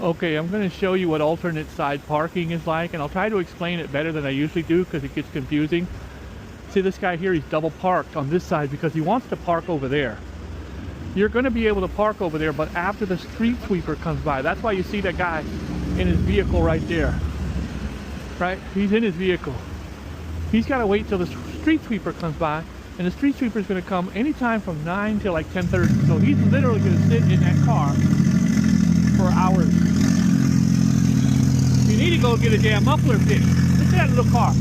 Okay, I'm going to show you what alternate side parking is like, and I'll try to explain it better than I usually do because it gets confusing. See this guy here, he's double parked on this side because he wants to park over there. You're going to be able to park over there, but after the street sweeper comes by. That's why you see that guy in his vehicle right there. Right? He's in his vehicle. He's got to wait till the street sweeper comes by, and the street sweeper is going to come anytime from 9 till like 10:30. So he's literally going to sit in that car for hours. You need to go get a damn muffler fixed. Look at that little car.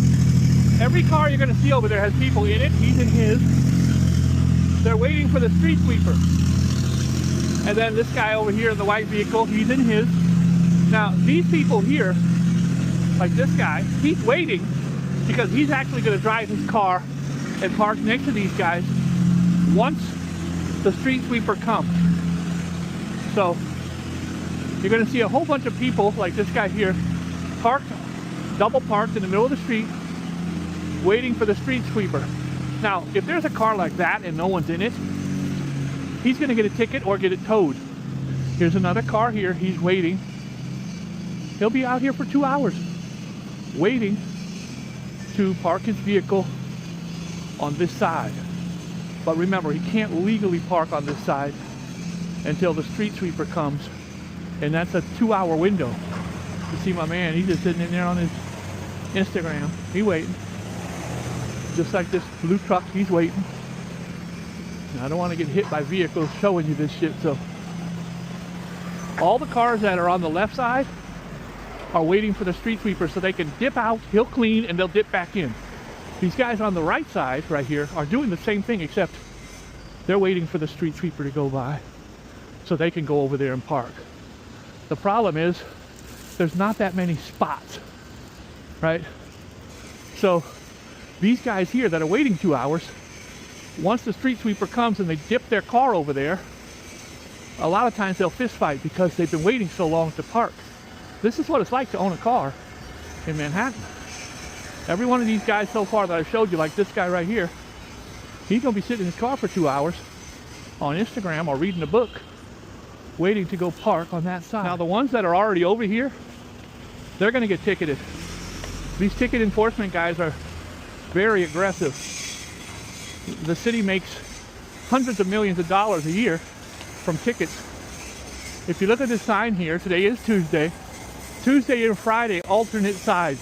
Every car you're going to see over there has people in it. He's in his. They're waiting for the street sweeper. And then this guy over here in the white vehicle, he's in his. Now, these people here, like this guy, he's waiting because he's actually going to drive his car and park next to these guys once the street sweeper comes. So, you're going to see a whole bunch of people like this guy here parked, double parked in the middle of the street waiting for the street sweeper. Now, if there's a car like that and no one's in it, he's going to get a ticket or get it towed. Here's another car here. He's waiting. He'll be out here for 2 hours waiting to park his vehicle on this side. But remember, he can't legally park on this side until the street sweeper comes. And that's a 2-hour window. You see my man, he's just sitting in there on his Instagram. He's waiting. Just like this blue truck, he's waiting. Now, I don't want to get hit by vehicles showing you this shit, so. All the cars that are on the left side are waiting for the street sweeper so they can dip out, he'll clean, and they'll dip back in. These guys on the right side, right here, are doing the same thing, except they're waiting for the street sweeper to go by so they can go over there and park. The problem is, there's not that many spots, right? So, these guys here that are waiting 2 hours, once the street sweeper comes and they dip their car over there, a lot of times they'll fist fight because they've been waiting so long to park. This is what it's like to own a car in Manhattan. Every one of these guys so far that I've showed you, like this guy right here, he's gonna be sitting in his car for 2 hours on Instagram or reading a book, waiting to go park on that side. Now the ones that are already over here, they're gonna get ticketed. These ticket enforcement guys are very aggressive. The city makes hundreds of millions of dollars a year from tickets. If you look at this sign here, today is Tuesday. Tuesday and Friday, alternate sides.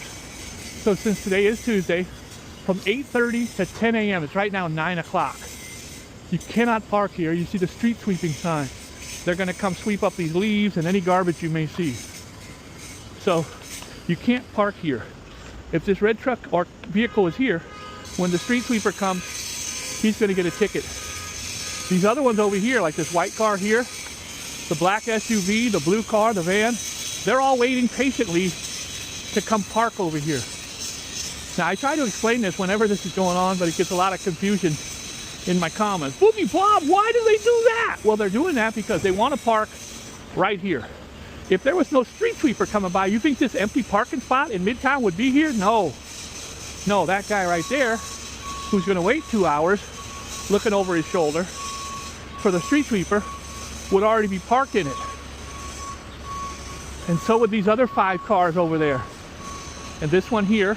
So since today is Tuesday, from 8:30 to 10 a.m., it's right now 9 o'clock. You cannot park here. You see the street sweeping sign. They're gonna come sweep up these leaves and any garbage you may see. So you can't park here. If this red truck or vehicle is here, when the street sweeper comes, he's going to get a ticket. These other ones over here, like this white car here, the black SUV, the blue car, the van, they're all waiting patiently to come park over here. Now, I try to explain this whenever this is going on, but it gets a lot of confusion in my comments. Boogie Bob, why do they do that? Well, they're doing that because they want to park right here. If there was no street sweeper coming by, you think this empty parking spot in Midtown would be here? No. No, that guy right there, who's going to wait 2 hours, looking over his shoulder for the street sweeper, would already be parked in it. And so would these other 5 cars over there. And this one here.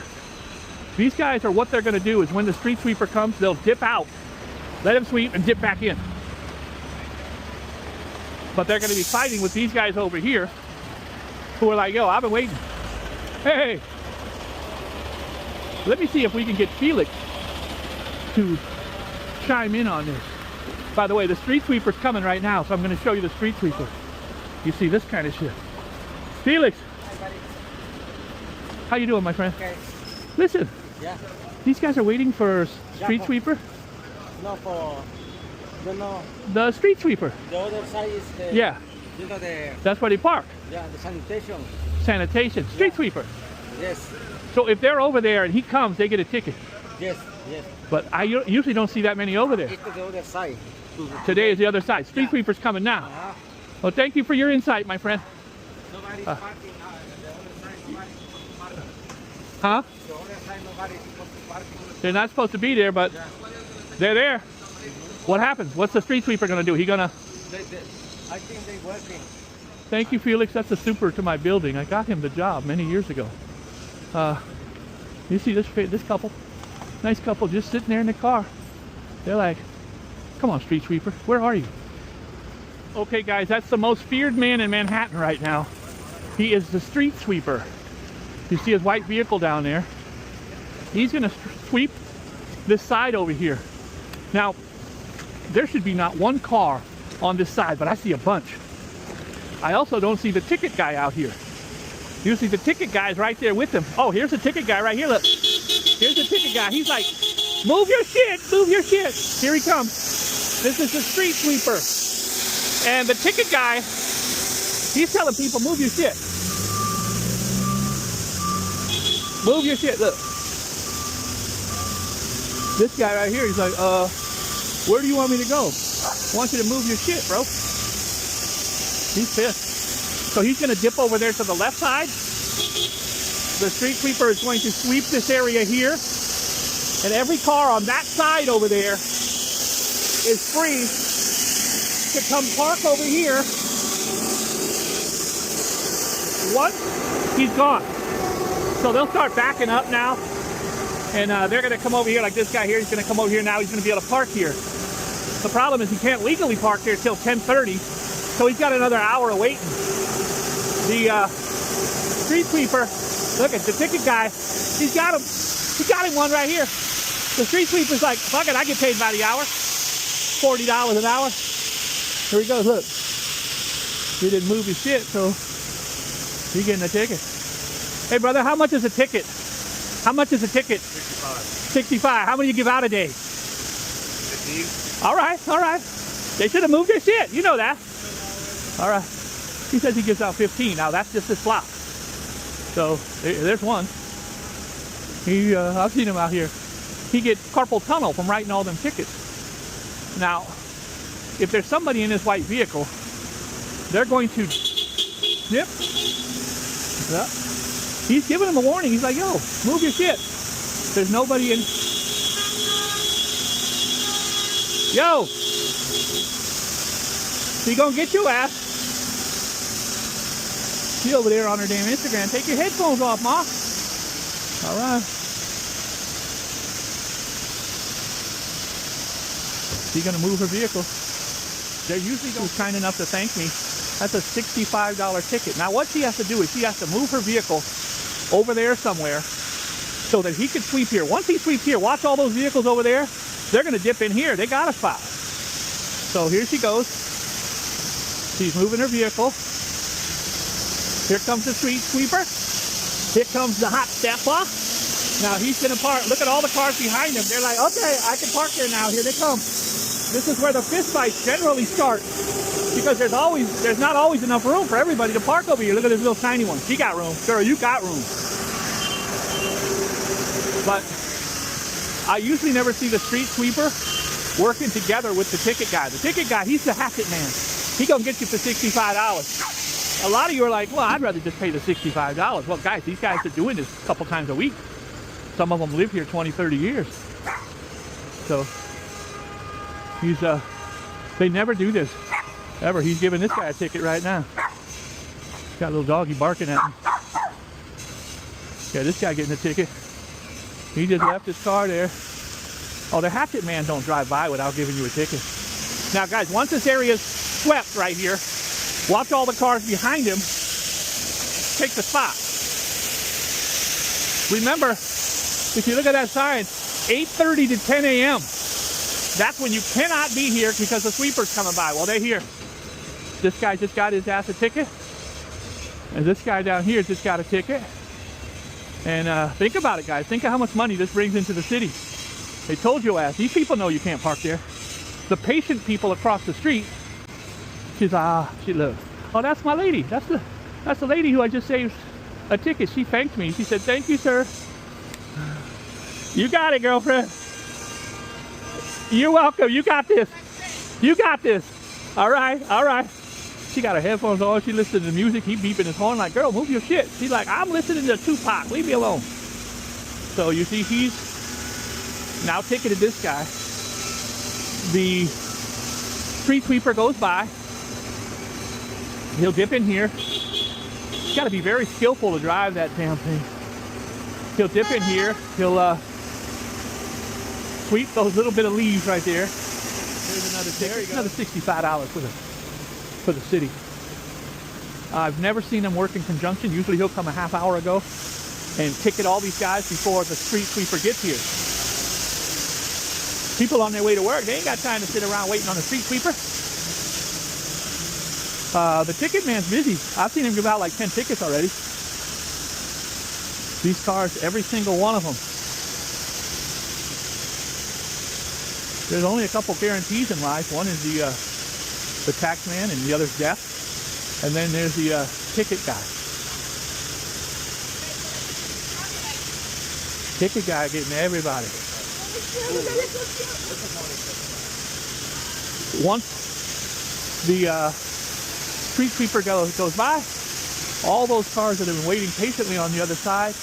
These guys are, what they're going to do is when the street sweeper comes, they'll dip out, let him sweep, and dip back in. But they're going to be fighting with these guys over here who are like, yo, I've been waiting. Hey, let me see if we can get Felix to chime in on this. By the way, the street sweeper's coming right now, so I'm going to show you the street sweeper. You see this kind of shit. Felix. Hi, buddy. How you doing, my friend? Okay. Listen. Yeah. These guys are waiting for street sweeper? No, The street sweeper. the other side is the... Yeah. You know the... That's where they park. Yeah, the sanitation. Sanitation. Street sweeper. Yes. So if they're over there and he comes, they get a ticket. Yes, yes. But I usually don't see that many over there. It's the other side. Today is the other side. Street sweeper's coming now. Well, thank you for your insight, my friend. Nobody's parking. The other side, nobody's supposed to park. Huh? The other side, nobody's supposed to park. They're not supposed to be there, but they're there. What happens? What's the street sweeper gonna do? He gonna... I think they're working. Thank you, Felix. That's a super to my building. I got him the job many years ago. You see this couple? Nice couple just sitting there in the car. They're like, come on, street sweeper, where are you? Okay, guys, that's the most feared man in Manhattan right now. He is the street sweeper. You see his white vehicle down there. He's gonna sweep this side over here. Now, there should be not one car on this side, but I see a bunch. I also don't see the ticket guy out here. You see the ticket guy's right there with him. Oh, here's the ticket guy right here, look. Here's the ticket guy. He's like, move your shit, move your shit. Here he comes. This is the street sweeper. And the ticket guy, he's telling people, move your shit. Move your shit, look. This guy right here, he's like, where do you want me to go? I want you to move your shit, bro. He's pissed. So he's gonna dip over there to the left side. The street sweeper is going to sweep this area here. And every car on that side over there is free to come park over here once he's gone. So they'll start backing up now. And they're gonna come over here like this guy here. He's gonna come over here now. He's gonna be able to park here. The problem is he can't legally park here till 10:30. So he's got another hour of waiting. The street sweeper, look at the ticket guy. He's got him. He got him one right here. The street sweeper's like, fuck it, I get paid by the hour. $40 an hour. Here he goes, look. He didn't move his shit, so he's getting a ticket. Hey brother, how much is a ticket? How much is a ticket? 65. 65. How many you give out a day? 15. All right, all right. They should have moved their shit. You know that. All right. He says he gives out 15. Now that's just his flop. So there's one. I've seen him out here. He gets carpal tunnel from writing all them tickets. Now, if there's somebody in this white vehicle, they're going to snip. Yeah. He's giving him a warning. He's like, yo, move your shit. There's nobody in. Yo. She gonna get your ass. She over there on her damn Instagram. Take your headphones off, Ma. All right. She's gonna move her vehicle. They're usually kind enough to thank me. That's a $65 ticket. Now what she has to do is she has to move her vehicle over there somewhere so that he can sweep here. Once he sweeps here, watch all those vehicles over there. They're gonna dip in here. They got a spot. So here she goes. She's moving her vehicle. Here comes the street sweeper. Here comes the hot stepper. Now he's gonna park. Look at all the cars behind him. They're like, okay, I can park there now. Here they come. This is where the fist fights generally start because there's not always enough room for everybody to park over here. Look at this little tiny one. She got room. Girl, you got room. But I usually never see the street sweeper working together with the ticket guy. The ticket guy, he's the hatchet man. He gonna get you for $65. A lot of you are like, well, I'd rather just pay the $65. Well, guys, these guys are doing this a couple times a week. Some of them live here 20, 30 years. So they never do this, ever. He's giving this guy a ticket right now. Got a little doggy barking at him. Yeah, this guy getting a ticket. He just left his car there. Oh, the hatchet man don't drive by without giving you a ticket. Now, guys, once this area is swept right here, watch all the cars behind him take the spot. Remember, if you look at that sign, 8:30 to 10 a.m. That's when you cannot be here because the sweeper's coming by. Well, they're here. This guy just got his ass a ticket. And this guy down here just got a ticket. And think about it, guys. Think of how much money this brings into the city. They told your ass. These people know you can't park there. The patient people across the street, she loves. Oh, that's my lady. That's the lady who I just saved a ticket. She thanked me. She said, thank you, sir. You got it, girlfriend. You're welcome. You got this. You got this. All right. All right. She got her headphones on. She listening to music. He beeping his horn like, girl, move your shit. She's like, I'm listening to Tupac. Leave me alone. So you see, he's now ticketed this guy. The street sweeper goes by. He'll dip in here. You got to be very skillful to drive that damn thing. He'll dip in here. He'll sweep those little bit of leaves right there. There's another ticket. Another $65 for the city. I've never seen him work in conjunction. Usually he'll come a half hour ago and ticket all these guys before the street sweeper gets here. People on their way to work, they ain't got time to sit around waiting on the street sweeper. The ticket man's busy. I've seen him give out like 10 tickets already. These cars, every single one of them. There's only a couple guarantees in life. One is the tax man and the other's death. And then there's the ticket guy. Ticket guy getting everybody. Once the street sweeper goes by, all those cars that have been waiting patiently on the other side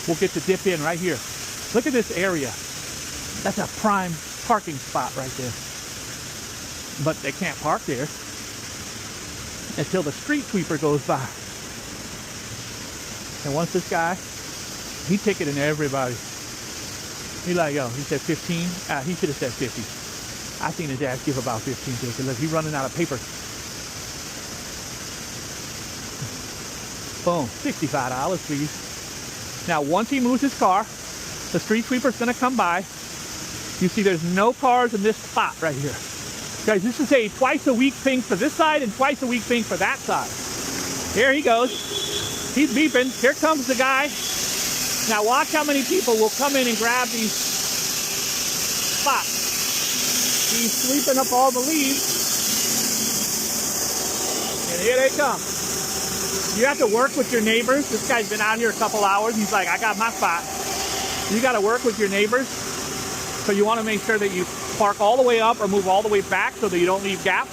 will get to dip in right here. Look at this area. That's a prime parking spot right there. But they can't park there until the street sweeper goes by. And once this guy, he ticketing everybody. He like, yo, he said 15. He should have said 50. I seen his ass give about 15 tickets. Look, he's running out of paper. Boom, $65, please. Now, once he moves his car, the street sweeper's gonna come by. You see there's no cars in this spot right here. Guys, this is a twice a week thing for this side and twice a week thing for that side. Here he goes. He's beeping. Here comes the guy. Now watch how many people will come in and grab these spots. He's sweeping up all the leaves. And here they come. You have to work with your neighbors. This guy's been out here a couple hours. He's like, I got my spot. You got to work with your neighbors. So you want to make sure that you park all the way up or move all the way back so that you don't leave gaps.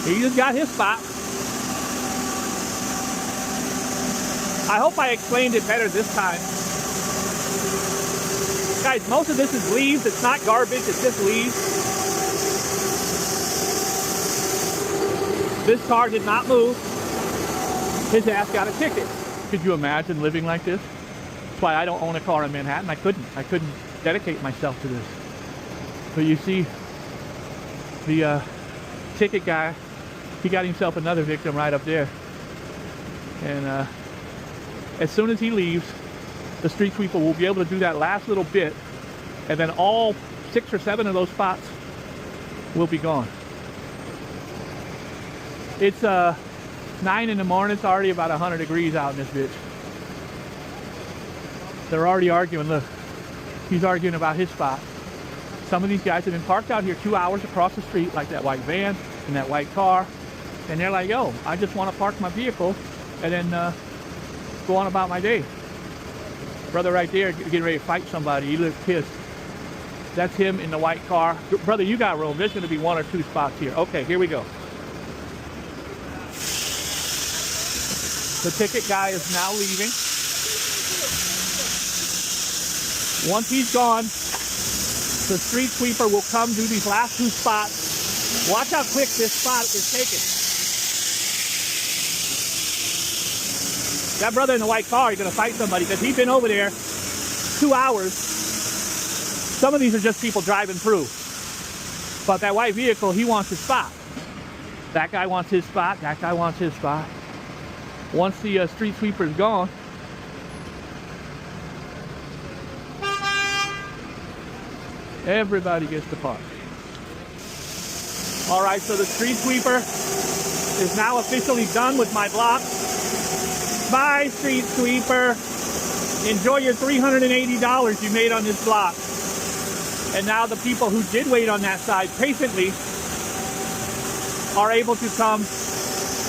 He just got his spot. I hope I explained it better this time. Guys, most of this is leaves. It's not garbage, it's just leaves. This car did not move. His ass got a ticket. Could you imagine living like this? That's why I don't own a car in Manhattan. I couldn't dedicate myself to this. But you see, the ticket guy, he got himself another victim right up there. And as soon as he leaves, the street sweeper will be able to do that last little bit, and then all 6 or 7 of those spots will be gone. It's 9 in the morning. It's already about 100 degrees out in this bitch. They're already arguing. Look, he's arguing about his spot. Some of these guys have been parked out here 2 hours across the street, like that white van and that white car, and they're like, yo, I just want to park my vehicle and then go on about my day. Brother right there getting ready to fight somebody. He looks pissed. That's him in the white car. Brother, you got room. There's going to be 1 or 2 spots here. Okay, here we go. The ticket guy is now leaving. Once he's gone, the street sweeper will come do these last 2 spots. Watch how quick this spot is taken. That brother in the white car, he's going to fight somebody because he's been over there 2 hours. Some of these are just people driving through. But that white vehicle, he wants his spot. That guy wants his spot. That guy wants his spot. Once the street sweeper is gone, everybody gets to park. All right, so the street sweeper is now officially done with my block. Bye, street sweeper. Enjoy your $380 you made on this block. And now the people who did wait on that side patiently are able to come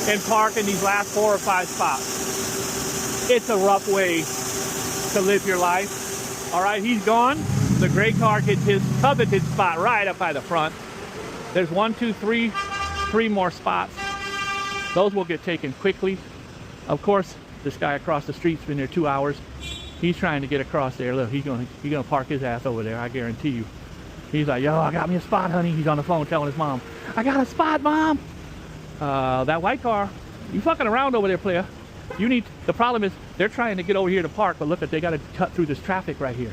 and park in these last 4 or 5 spots. It's a rough way to live your life. All right, he's gone. The gray car gets his coveted spot right up by the front. There's 1, 2, 3 more spots. Those will get taken quickly. Of course, this guy across the street's been there 2 hours. He's trying to get across there. Look, he's gonna park his ass over there, I guarantee you. He's like, yo, I got me a spot, honey. He's on the phone telling his mom, I got a spot, Mom. That white car, you fucking around over there, player. You need, the problem is they're trying to get over here to park, but look at, they got to cut through this traffic right here.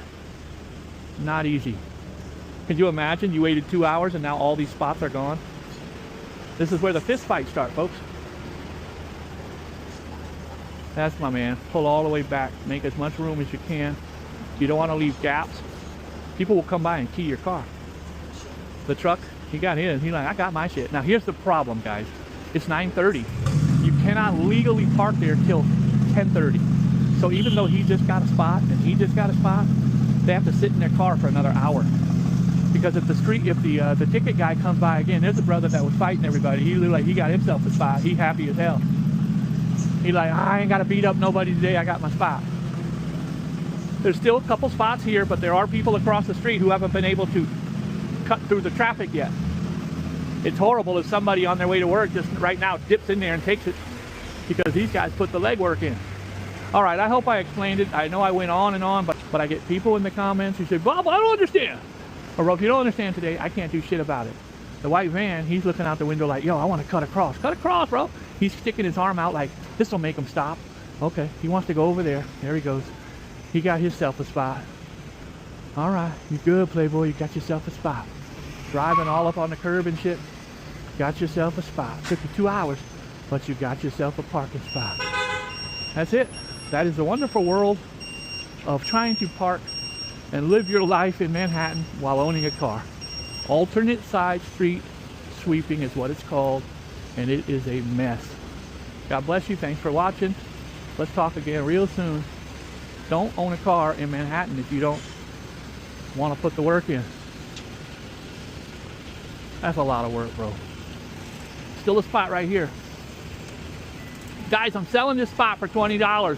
Not easy. Can you imagine you waited 2 hours and now all these spots are gone? This is where the fist fights start, folks. That's my man. Pull all the way back. Make as much room as you can. You don't want to leave gaps. People will come by and key your car. The truck, he got his. He's like, I got my shit. Now here's the problem, guys. It's 9:30. You cannot legally park there till 10:30. So even though he just got a spot and he just got a spot, they have to sit in their car for another hour. Because if the ticket guy comes by again, there's a brother that was fighting everybody. He looked like he got himself a spot. He happy as hell. He like, I ain't got to beat up nobody today. I got my spot. There's still a couple spots here, but there are people across the street who haven't been able to cut through the traffic yet. It's horrible if somebody on their way to work just right now dips in there and takes it, because these guys put the legwork in. All right, I hope I explained it. I know I went on and on, but I get people in the comments who say, Bob, I don't understand. Or if you don't understand today, I can't do shit about it. The white van, he's looking out the window like, yo, I want to cut across. Cut across, bro. He's sticking his arm out like, this will make him stop. Okay, he wants to go over there. There he goes. He got himself a spot. All right, you good, playboy. You got yourself a spot. Driving all up on the curb and shit. Got yourself a spot. Took you 2 hours, but you got yourself a parking spot. That's it. That is the wonderful world of trying to park and live your life in Manhattan while owning a car. Alternate side street sweeping is what it's called, and it is a mess. God bless you. Thanks for watching. Let's talk again real soon. Don't own a car in Manhattan if you don't want to put the work in. That's a lot of work, bro. Still a spot right here. Guys, I'm selling this spot for $20.